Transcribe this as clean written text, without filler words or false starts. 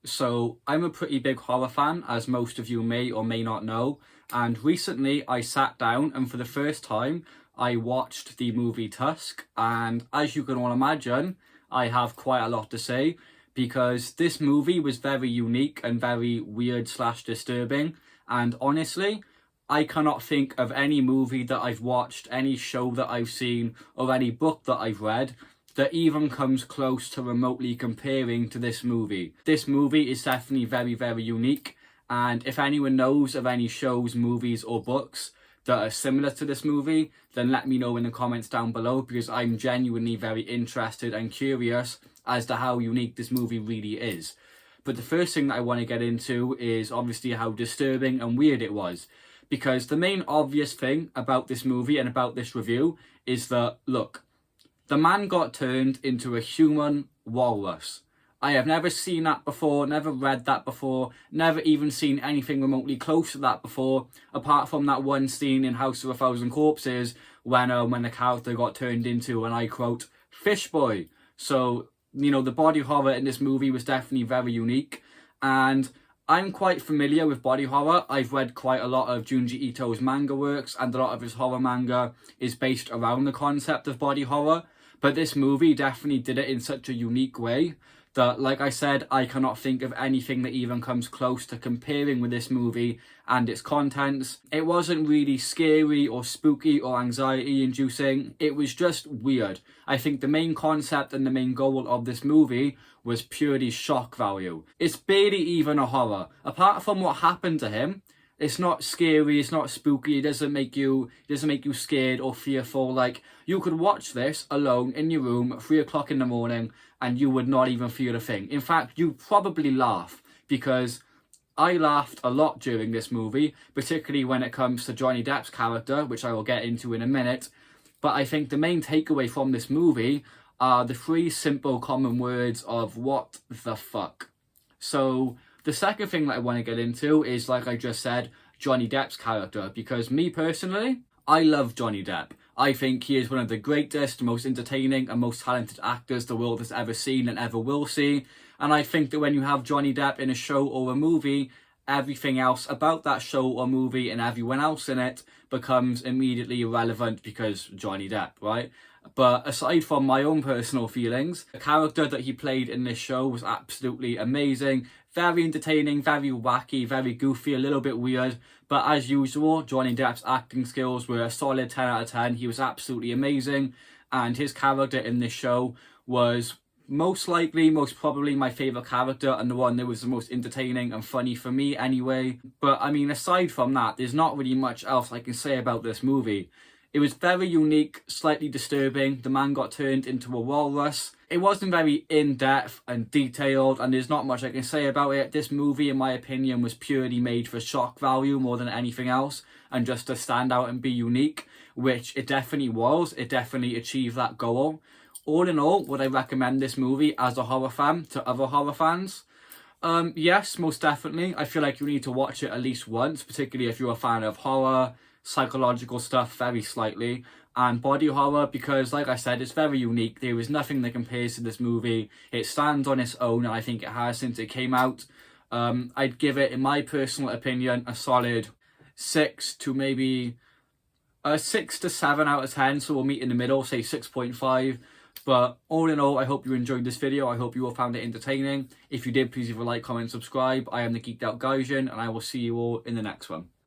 So I'm a pretty big horror fan, as most of you may or may not know. And recently I sat down and for the first time I watched the movie Tusk. And as you can all imagine, I have quite a lot to say because this movie was very unique and very weird slash disturbing. And honestly, I cannot think of any movie that I've watched, any show that I've seen, or any book that I've read that even comes close to remotely comparing to this movie. This movie is definitely very, very unique. And if anyone knows of any shows, movies, or books that are similar to this movie, then let me know in the comments down below, because I'm genuinely very interested and curious as to how unique this movie really is. But the first thing that I want to get into is obviously how disturbing and weird it was. Because the main obvious thing about this movie and about this review is that, look, the man got turned into a human walrus. I have never seen that before, never read that before, never even seen anything remotely close to that before, apart from that one scene in House of a Thousand Corpses when the character got turned into, and I quote, fish boy. So, you know, the body horror in this movie was definitely very unique. And I'm quite familiar with body horror. I've read quite a lot of Junji Ito's manga works, and a lot of his horror manga is based around the concept of body horror. But this movie definitely did it in such a unique way that, like I said, I cannot think of anything that even comes close to comparing with this movie and its contents. It wasn't really scary or spooky or anxiety inducing. It was just weird. I think the main concept and the main goal of this movie was purely shock value. It's barely even a horror. Apart from what happened to him, it's not scary, it's not spooky, it doesn't make you scared or fearful. Like, you could watch this alone in your room at 3 o'clock in the morning and you would not even feel a thing. In fact, you'd probably laugh, because I laughed a lot during this movie, particularly when it comes to Johnny Depp's character, which I will get into in a minute. But I think the main takeaway from this movie are the 3 simple common words of what the fuck. So the second thing that I want to get into is, like I just said, Johnny Depp's character. Because me personally, I love Johnny Depp. I think he is one of the greatest, most entertaining and most talented actors the world has ever seen and ever will see. And I think that when you have Johnny Depp in a show or a movie, everything else about that show or movie and everyone else in it becomes immediately irrelevant because Johnny Depp, right? But aside from my own personal feelings, the character that he played in this show was absolutely amazing. Very entertaining, very wacky, very goofy, a little bit weird. But as usual, Johnny Depp's acting skills were a solid 10 out of 10. He was absolutely amazing. And his character in this show was most probably my favourite character, and the one that was the most entertaining and funny for me anyway. But I mean, aside from that, there's not really much else I can say about this movie. It was very unique, slightly disturbing. The man got turned into a walrus. It wasn't very in-depth and detailed, and there's not much I can say about it. This movie, in my opinion, was purely made for shock value more than anything else, and just to stand out and be unique, which it definitely was. It definitely achieved that goal. All in all, would I recommend this movie as a horror fan to other horror fans? Yes, most definitely. I feel like you need to watch it at least once, particularly if you're a fan of horror, psychological stuff very slightly, and body horror, because like I said, it's very unique. There is nothing that compares to this movie. It stands on its own, and I think it has since it came out. I'd give it, in my personal opinion, a solid 6 to maybe a 6 to 7 out of 10, so we'll meet in the middle, say 6.5. But all in all, I hope you enjoyed this video. I hope you all found it entertaining. If you did, please leave a like, comment, subscribe. I am the Geeked Out Gaijin, and I will see you all in the next one.